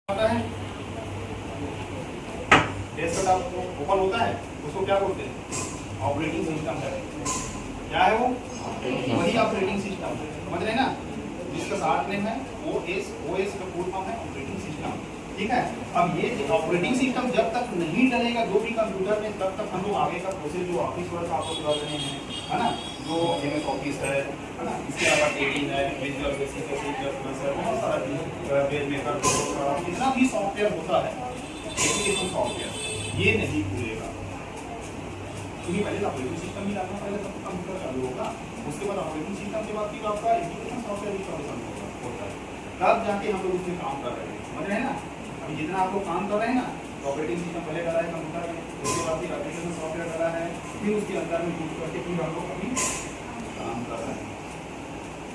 होता है desktop open होता है उसको क्या बोलते हैं? ऑपरेटिंग सिस्टम है। क्या है वो? वही ऑपरेटिंग सिस्टम, समझ रहे हैं ना, जिसका शॉर्ट नेम है ओएस का फुल फॉर्म है ऑपरेटिंग सिस्टम। ठीक है, अब ये ऑपरेटिंग सिस्टम जब तक नहीं डलेगा जो भी कंप्यूटर में, तब तक हम लोग आगे का प्रोसेस जो ऑफिस वर्क आप लोग कर रहे हैं, है ना, जो MS ऑफिस है ना, इसके अलावा टेलिंग है, विजुअल बेसिक है, बहुत सारा पेज मेकर, जितना भी सॉफ्टवेयर होता है एप्लीकेशन सॉफ्टवेयर, ये नहीं भूलेगा क्योंकि पहले ऑपरेटिंग सिस्टम ही डालना पड़ेगा तब कंप्यूटर चालू होगा। उसके बाद ऑपरेटिंग सिस्टम के बाद फिर आपका एप्लीकेशन सॉफ्टवेयर इंस्टॉलेशन होता है, तब जाके हम लोग उसमें काम कर रहे हैं, समझ रहे हैं ना। अभी जितना आप लोग काम कर रहे हैं ना, तो ऑपरेटिंग सिस्टम पहले डाला है कंप्यूटर में, उसके बाद फिर एप्लीकेशन सॉफ्टवेयर डाला है, फिर उसके अंदर में यूज करके फिर हम लोग अभी काम कर रहे हैं,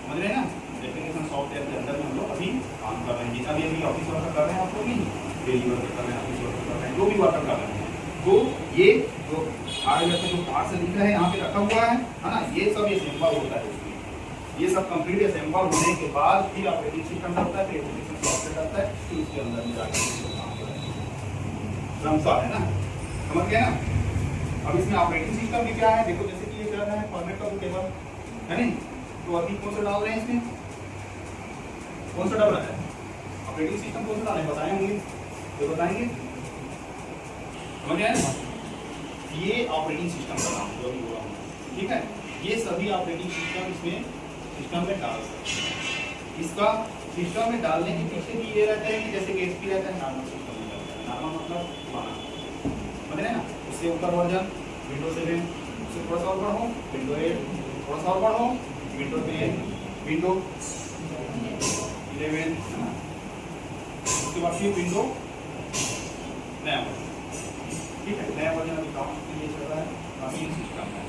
समझ रहे हैं ना। एप्लीकेशन सॉफ्टवेयर के अंदर में हम लोग अभी काम कर रहे हैं, जितना भी अभी ऑफिस वर्क कर रहे हैं आप लोग, डेली वर्क कर रहे हैं, ऑफिस वर्क कर रहे हैं, जो भी वर्क कर रहे हैं, तो ये जो हार्डवेयर का जो पार्ट्स लिख रहे हैं यहाँ पे रखा हुआ है ना, ये सब असेंबल होता है उसमें। ये सब कंप्लीट असेंबल होने के बाद फिर ऑपरेटिंग सिस्टम डलता है, फिर एप्लीकेशन सॉफ्टवेयर डलता है, फिर उसके अंदर में जाकर काम करेंगे, है ना, समझ गए ना। अब इसमें ऑपरेटिंग सिस्टम भी क्या है, देखो जैसे कि ये क्या है फॉर्मेट का टेबल है नहीं, तो अभी कौन सा डाल रहे हैं इसमें, कौन सा डाल रहा है ऑपरेटिंग सिस्टम, कौन सा डालें बताएं होंगे तो बताएंगे, समझ गए ना। ये ऑपरेटिंग सिस्टम का नाम जो भी बोला हूँ, ठीक है, ये सभी ऑपरेटिंग सिस्टम इसमें सिस्टम में डाल सकते हैं। इसका सिस्टम में डालने के पीछे भी ये रहता है कि जैसे कि HP रहता है, नॉर्मल सिस्टम में रहता है, नॉर्मल मतलब पुराना, समझ रहे हैं ना, उससे ऊपर वर्जन Windows 7, उससे थोड़ा सा और बढ़ो Windows 8, थोड़ा सा और बढ़ो Windows 10, Windows 11, है ना, उसके बाद फिर Windows नया वर्जन, ठीक है, नया वर्जन अभी काम के लिए चल रहा है, अभी सिस्टम है।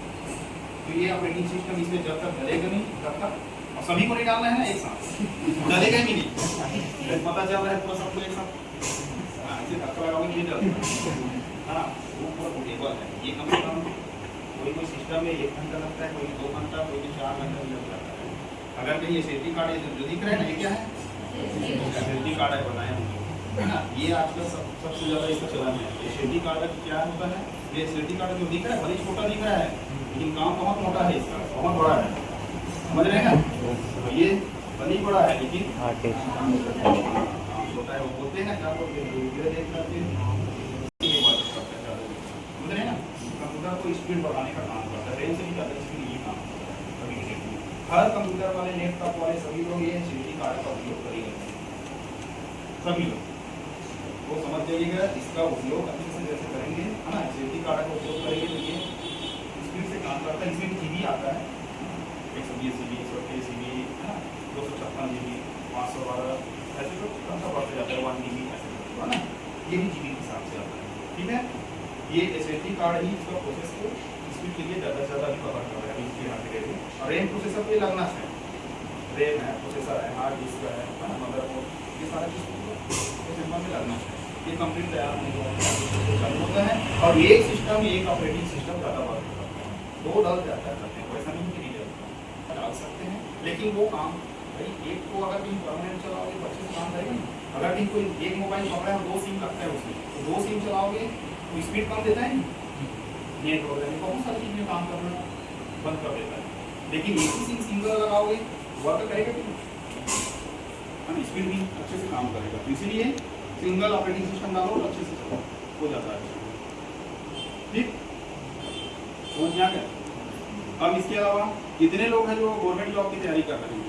तो ये ऑपरेटिंग सिस्टम इसमें जब तक डलेगा नहीं तब तक, और सभी को नहीं डालना है ना एक साथ, डलेगा ही नहीं, पता चल रहा है पूरा सबको एक साथ ऐसे धक्का लगाओगे नहीं डलेगा, हाँ वो पूरा पोर्टेबल है। ये कम से कम कोई सिस्टम में 1 घंटा लगता है, कोई 2 घंटा, कोई 4 घंटा लग जाता है। अगर कहीं SSD कार्ड जो दिख रहा है ना, ये क्या है, SSD कार्ड है, बताएं हम लोग, है ना, ये आजकल सबसे ज़्यादा इसका चलन है। SSD कार्ड क्या होता है, ये SSD कार्ड जो दिख रहा है भले छोटा दिख रहा है, लेकिन काम बहुत मोटा है, इसका बहुत बड़ा है, समझ रहे हैं ना। तो ये भले ही बड़ा है लेकिन छोटा है, वो बोलते हैं ना क्या बोलते हैं, समझ रहे हैं ना। कंप्यूटर को स्पीड बढ़ाने का काम करता है, रेंज से भी ज़्यादा स्पीड ये काम करता है। हर कंप्यूटर वाले, लैपटॉप वाले सभी लोग ये SSD कार्ड का उपयोग करेंगे, सभी लोग वो समझ जाइएगा। इसका उपयोग अच्छे से जैसे करेंगे, है ना, SSD कार्ड का उपयोग करेंगे तो ये स्पीड से काम करता है। इसमें भी GB आता है, 120 GB, 128 GB, है ना, 256 GB, 512, ऐसे तो कम सा बढ़ते जाता है, 1 GB ऐसे, है ना, ये भी GB के हिसाब से आता है, ठीक है। ये SSD कार्ड ही इसका प्रोसेस को स्पीड के लिए ज़्यादा से ज़्यादा भी कवर कर रहा है इसके यहाँ पे। और रैम प्रोसेसर पे लगना है, रैम है, प्रोसेसर है, हार्ड डिस्क है ना, मदरबोर्ड, ये सारा चीज़ में लगना है। ये कंप्लीट तैयार होने के बाद चालू होता है, और एक सिस्टम, एक ऑपरेटिंग सिस्टम ज़्यादा वर्क करता है, 2 डाल जाता है करते हैं, वैसा नहीं कि नहीं डाल सकते हैं, लेकिन वो काम भाई एक को अगर कहीं परमानेंट चलाओगे तो अच्छे से काम करेगा नहीं। अगर कहीं कोई एक मोबाइल पकड़ा है और 2 सिम लगता है उसमें, तो 2 सिम चलाओगे तो स्पीड कम देता है, नेट वगैरह बहुत सारी चीज़ में काम करना बंद कर देता है। लेकिन एक ही सिम सिंगल लगाओगे वर्क करेगा कि स्पीड भी अच्छे से काम करेगा। तो इसीलिए सिंगल ऑपरेटिंग सिस्टम डालो तो अच्छे से चलो हो जाता है, ठीक, समझ में आ गया। अब इसके अलावा कितने लोग हैं जो गवर्नमेंट जॉब की तैयारी कर रहे हैं,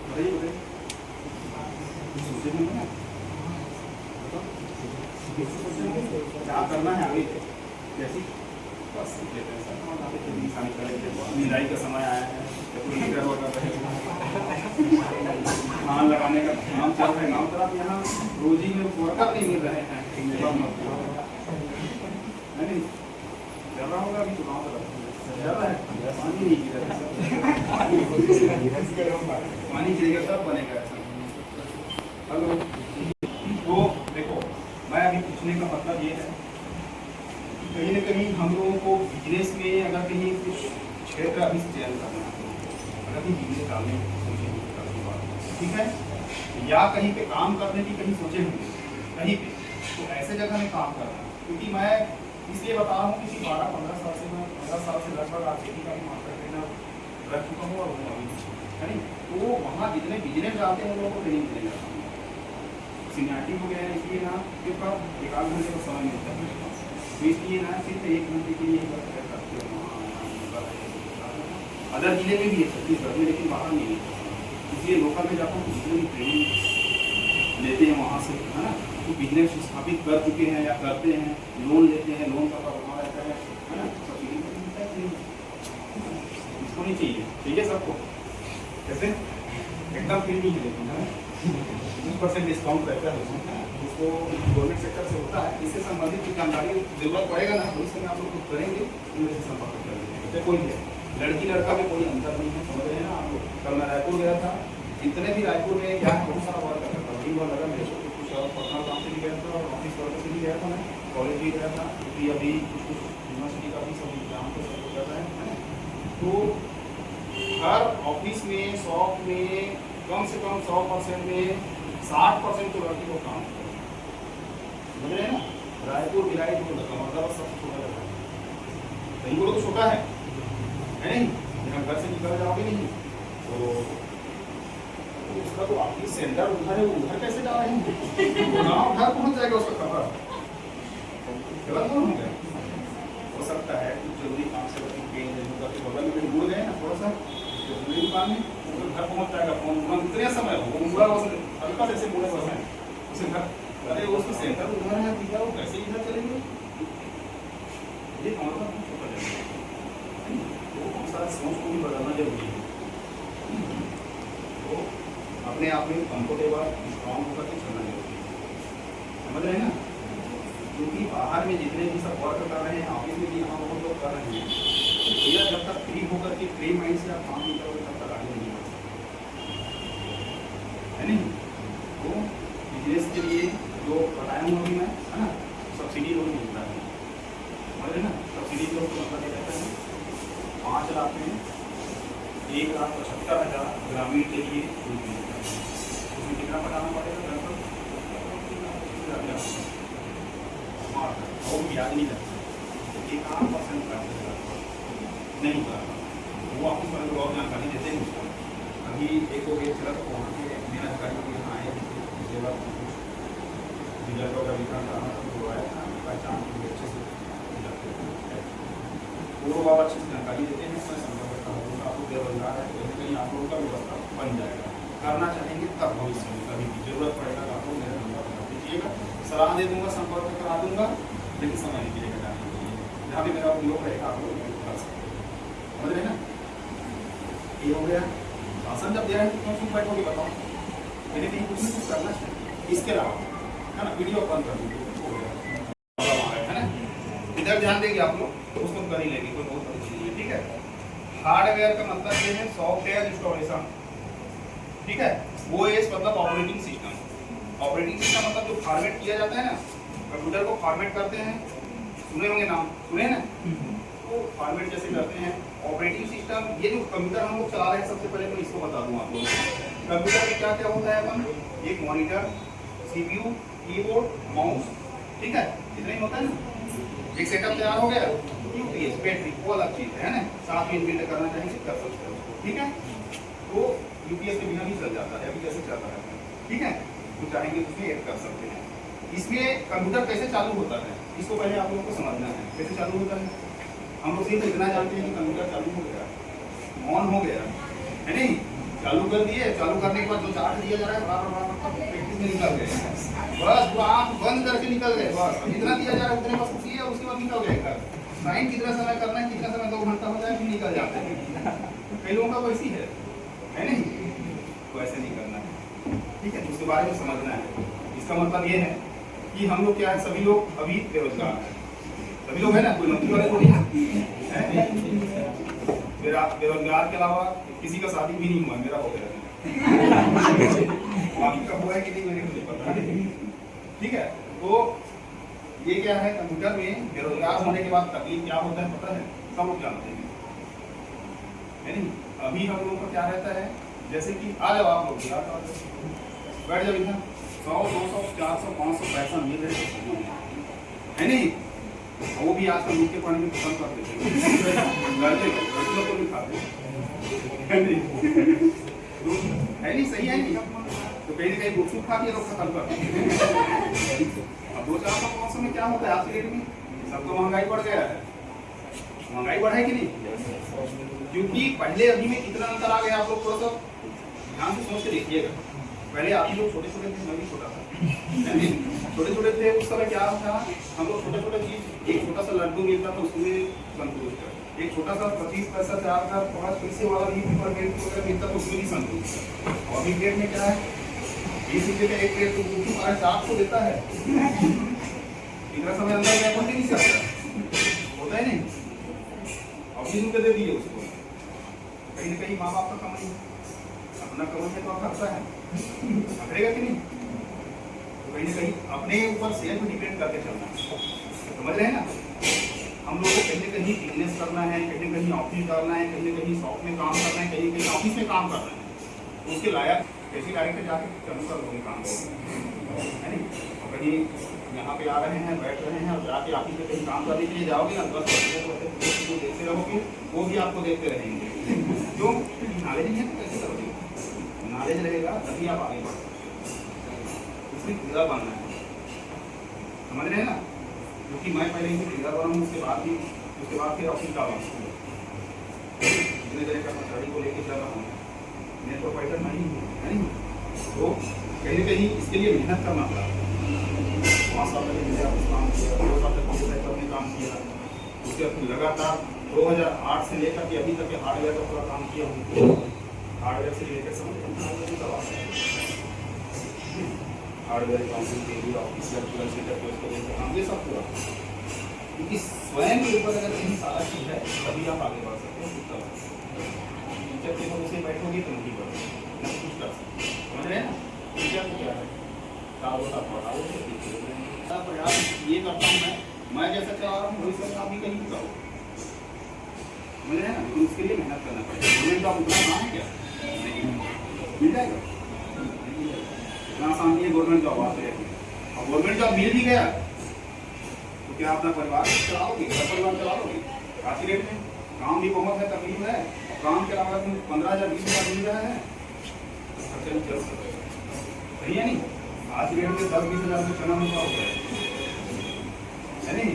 बताइए बताइए, क्या करना है आगे, कैसी बस लेते हैं सर, निराई का समय आया है, धान लगाने का काम चल रहा है, गाँव तरफ यहाँ रोजी में वर्कर नहीं मिल रहे हैं, नहीं चल रहा होगा अभी तो गाँव तरफ चल रहा है, पानी नहीं गिरा, पानी गिरेगा तब बनेगा ऐसा। हेलो, तो देखो मैं अभी पूछने का मतलब ये है कि कहीं ना कहीं हम लोगों को बिजनेस में अगर कहीं कुछ क्षेत्र अभी चयन करना है, अगर कहीं बिजनेस डालने की, ठीक है, या कहीं पे काम करने की कहीं सोचे होंगे कहीं पे, तो ऐसे जगह में काम करना। क्योंकि मैं इसलिए बता रहा हूँ कि 12-15 साल से मैं 15 साल से लगभग आरसीटी का मास्टर ट्रेनर रह चुका हूँ और हूँ अभी, है नहीं। तो वहाँ जितने बिजनेस जाते हैं उन लोगों को ट्रेनिंग देने जाता हूँ, सीनियरिटी हो गया है इसलिए ना, क्योंकि एक आध घंटे का समय मिलता है, तो इसलिए ना सिर्फ 1 घंटे के लिए वर्क करते हो। अदर जिले में भी है छत्तीसगढ़ में, लेकिन बाहर नहीं है, इसलिए लोकल में जाता हूँ, जितने भी ट्रेनिंग लेते हैं वहाँ से, है ना, तो बिजनेस स्थापित कर चुके हैं या करते हैं, लोन लेते हैं, लोन का प्रभाव रहता है ना, सब्सिडी मिलता है, इसको नहीं चाहिए सबको, कैसे एकदम फ्री नहीं लेते हैं, 20% डिस्काउंट रहता है उसको, गवर्नमेंट सेक्टर से होता है। इससे संबंधित जो जानकारी जरूरत पड़ेगा ना, तो इसमें आप लोग कुछ करेंगे, इनमें से संपर्क करेंगे। कोई है लड़की लड़का में कोई अंतर नहीं है, समझ रहे हैं ना आप लोग। कल मैं रायपुर गया था, जितने भी रायपुर में यहाँ बहुत सारा वर्क करता था, वही वर्क लगा मेरे को, कुछ पर्सनल काम से भी गया था और ऑफिस वर्क से भी गया था, मैं कॉलेज भी गया था, क्योंकि अभी कुछ यूनिवर्सिटी का भी सब एग्जाम को सब कर रहे हैं। तो हर ऑफिस में, शॉप में कम से कम 100% में 60% तो लड़की को काम करते हैं, समझ रहे हैं ना। रायपुर भिलाई जो अहमदाबाद सबसे छोटा जगह है, कहीं बोलो तो छोटा है नहीं, जहाँ घर से निकल जाओगे नहीं तो उसका तो ऑफिस सेंटर उधर है, उधर कैसे जा रहे हैं, गाँव घर पहुँच जाएगा उसका खबर, गलत हो गया। हो सकता है कुछ जरूरी काम से बगल में मुड़ गए ना थोड़ा सा जरूरी काम में, तो घर पहुँच जाएगा फोन, इतने समय हो मुड़ा हल्का से ऐसे मुड़े बस है उसे घर, अरे उसका सेंटर उधर है भैया, वो कैसे इधर चलेंगे, ये हमारा सोच को भी बदलना जरूरी है। तो अपने आप में कंफर्टेबल स्ट्रॉन्ग होकर के चलना जरूरी है, समझ रहे हैं ना। क्योंकि बाहर में जितने भी सब वर्क कर रहे हैं, ऑफिस में भी यहाँ बहुत लोग कर रहे हैं, तो भैया जब तक फ्री होकर के फ्री माइंड से आप काम नहीं करोगे तब तक आगे नहीं बढ़ सकते, है नहीं। तो बिजनेस के लिए जो बताया हूँ अभी मैं, है ना, सब्सिडी लोन मिलता है, समझ रहे ना। सब्सिडी लोन तो मतलब कहते हैं 5 लाख में 1,75,000 ग्रामीण के लिए उसमें कितना पटाना पड़ेगा, लगभग और ब्याज नहीं लगता, 1% नहीं होगा, वो आपको पहले और जानकारी देते हैं उसको। अभी एक दो केस चला तो वहाँ के मेन अधिकारियों के यहाँ आए, इसके बाद रिजल्टों का वितरण कराना शुरू आया था, पहचान की अच्छे से वो बाबा अच्छी जानकारी देते हैं। मैं संपर्क करता हूँ, आप लोग बेरोजगार है कहीं कहीं आप लोगों का व्यवस्था बन जाएगा, करना चाहेंगे तब भविष्य में कभी भी जरूरत पड़ेगा तो आप लोग मेरा नंबर बता दीजिएगा, सलाह दे दूंगा, संपर्क करा दूंगा, लेकिन समय नहीं मिलेगा जाने के लिए, जहाँ भी मेरा उपयोग रहेगा आप लोग कर सकते हैं, समझ रहे ना। ये हो गया भाषण जब दे रहे हैं तो क्यों बैठोगे बताओ, मैंने कहीं कुछ ना कुछ करना चाहिए, इसके अलावा है ना वीडियो बंद कर दीजिए, है ना। इधर ध्यान देंगे आप लोग तो उसको कर ही लेंगे, कोई बहुत बड़ी चीज है, ठीक है। हार्डवेयर का मतलब ये है सॉफ्टवेयर इंस्टॉलेशन, ठीक है। ओएस मतलब ऑपरेटिंग सिस्टम, ऑपरेटिंग सिस्टम मतलब जो फॉर्मेट किया जाता है ना, कंप्यूटर को फॉर्मेट करते हैं, सुने होंगे नाम, सुने ना, तो फॉर्मेट जैसे करते हैं ऑपरेटिंग सिस्टम। ये जो कंप्यूटर हम लोग चला रहे हैं, सबसे पहले मैं इसको बता दूं आप लोगों को, कंप्यूटर में क्या क्या होता है। अपन एक मॉनिटर, सीपीयू, कीबोर्ड, माउस, ठीक है, इतना ही होता है ना। एक सेटअप तैयार हो गया, यूपीएस, बैटरी, वो अलग चीज है ना, साथ में इनबिल्ट करना चाहेंगे कर सकते हो, ठीक है। तो यूपीएस के बिना भी चल जाता है, अभी कैसे चल रहा है, ठीक है, तो चाहेंगे तो उसमें ऐड कर सकते हैं। इसमें कंप्यूटर कैसे चालू होता है, इसको पहले आप लोगों को समझना है, कैसे चालू होता है। हम लोग सिर्फ इतना जानते हैं कि कंप्यूटर चालू हो गया, ऑन हो गया, है नहीं, चालू कर दिए, चालू करने के बाद जो चार्ज दिया जा रहा है बराबर प्रैक्टिस में निकल गए, बस वो आँख बंद करके निकल गए, बस जितना दिया जा रहा है उतने बस किए, उसके बाद निकल गए घर। साइन कितना समय करना है, कितना समय 2 घंटा हो जाए फिर निकल जाते हैं, कई लोगों का वैसी है नहीं, तो ऐसे नहीं करना है, ठीक है। उसके बारे में समझना है। इसका मतलब ये है कि हम लोग क्या है, सभी लोग अभी बेरोजगार हैं, सभी लोग है ना, कोई नौकरी वाले थोड़ी है, मेरा बेरोजगार के अलावा किसी का शादी भी नहीं हुआ, मेरा हो गया बाकी का हुआ है कि नहीं मेरे को नहीं पता, ठीक है। तो ये क्या है, कंप्यूटर में बेरोजगार होने के बाद तकलीफ क्या होता है पता है, सब लोग जानते हैं, है नहीं। अभी हम लोगों का क्या रहता है, जैसे कि आ जाओ आप लोग यार, बैठ जाओ इधर। 100 200 400 500 पैसा मिल रहे है नहीं, वो भी आजकल लूट के पानी में खत्म कर देते हैं। लड़कियों को नहीं खाते है नहीं, सही है नहीं, तो कहीं ना कहीं गुपचुप खा के लोग खत्म कर देते हैं। अब 200-400 500 में क्या होता है आज की डेट में? सब तो महंगाई बढ़ गया है, महंगाई बढ़ा है कि नहीं? क्योंकि पहले अभी में कितना अंतर आ गया, आप लोग थोड़ा सा ध्यान से सोच के देखिएगा। पहले आप ही लोग छोटे छोटे थे, मैं भी छोटा था, छोटे छोटे थे उस समय क्या था, हम लोग छोटे छोटे चीज, एक छोटा सा लड्डू मिलता था उसमें संतुष्ट, एक छोटा सा 25 पैसा 4 का 5 पैसे वाला भी पर प्लेट वगैरह मिलता था उसमें भी संतुष्ट। और अभी प्लेट में क्या है, 20 रुपये का एक प्लेट तो गुपचुप 800 देता है। इतना समय अंदर क्या पहुंच नहीं सकता, होता है नहीं। और 20 रुपये दे दिए उसको, कहीं ना कहीं माँ बाप का कमाई, अपना कमाई तो खर्चा है, खतरेगा कि नहीं? तो कहीं ना कहीं अपने ऊपर सेल्फ डिपेंड करके चलना, समझ रहे हैं ना? हम लोग को कहीं ना कहीं बिजनेस करना है, कहीं ना कहीं ऑफिस डालना है, कहीं ना कहीं शॉप में काम करना है, कहीं ना कहीं ऑफिस में काम करना है, तो उसके लायक ऐसी लायक से जाके चालू कर लोगे काम है नहीं। और कहीं यहाँ पे आ रहे हैं, बैठ रहे हैं और जाके ऑफिस में कहीं काम करने के लिए जाओगे ना, 10 बच्चे देखते रहोगे, वो भी आपको देखते रहेंगे। क्यों? नॉलेज नहीं है तो कैसे करोगे? नॉलेज रहेगा तभी आप आगे बढ़ोगे, उसमें लीडर बनना है, समझ रहे हैं ना? क्योंकि मैं पहले ही लीडर बना हूँ, उसके बाद फिर ऑफिस डाला इतने तरह का मछली को लेके चल रहा हूँ, मेरे को पैसा नहीं है नहीं, तो कहीं ना कहीं इसके लिए मेहनत करना पड़ा। 5 साल पहले मैंने ऑफिस काम किया, 2 साल तक कंप्यूटर में काम किया, उसके बाद लगातार 2008 से लेकर के अभी तक हार्डवेयर का पूरा काम किया हूँ, हार्डवेयर से लेकर हार्डवेयर कंप्यूटर ऑफिस काम, ये सब पूरा, क्योंकि स्वयं के ऊपर अगर कहीं सारा चीज है तभी आप आगे बढ़ सकते हो। टीचर के भरोसे बैठोगे तो नहीं बढ़ोगे, न कुछ कर सकते, समझ रहे हैं ना? टीचर को क्या है, प्रयास ये करता हूँ मैं जैसा चला रहा हूँ वही आप भी कहीं करो, समझ रहे हैं ना? तो उसके लिए मेहनत करना पड़ेगा। गवर्नमेंट जॉब उतना आसान है क्या? नहीं मिल जाएगा, इतना आसान नहीं है गवर्नमेंट जॉब आते हैं। और गवर्नमेंट जॉब मिल भी गया तो क्या अपना परिवार चलाओगे, घर परिवार चलाओगे? आज की डेट में काम भी बहुत है, तकलीफ है, और काम के अलावा 15,000 20,000 मिल रहा है, खर्चा नहीं चल सकता, सही है नहीं? आज की डेट में 10-20 हज़ार में चना मिलता होता है नहीं?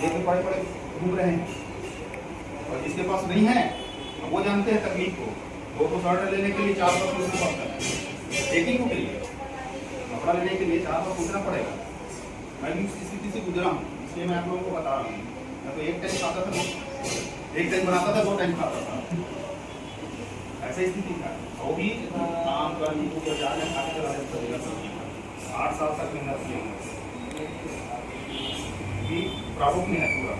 ये तो बड़े बड़े घूम रहे हैं, और जिसके पास नहीं है वो जानते हैं तकलीफ को। 2 शर्ट लेने के लिए 4 बार सोचना पड़ता है, एक ही को के लिए कपड़ा लेने के लिए 4 बार सोचना पड़ेगा। मैं भी इस स्थिति से गुजरा हूँ, इसलिए मैं आप लोगों को बता रहा हूँ। मैं तो एक टाइम खाता था, 1 टाइम बनाता था, 2 टाइम खाता था, ऐसा स्थिति था। वो भी काम करने को 8 साल तक मेहनत किया हूँ, प्रारूप में है पूरा।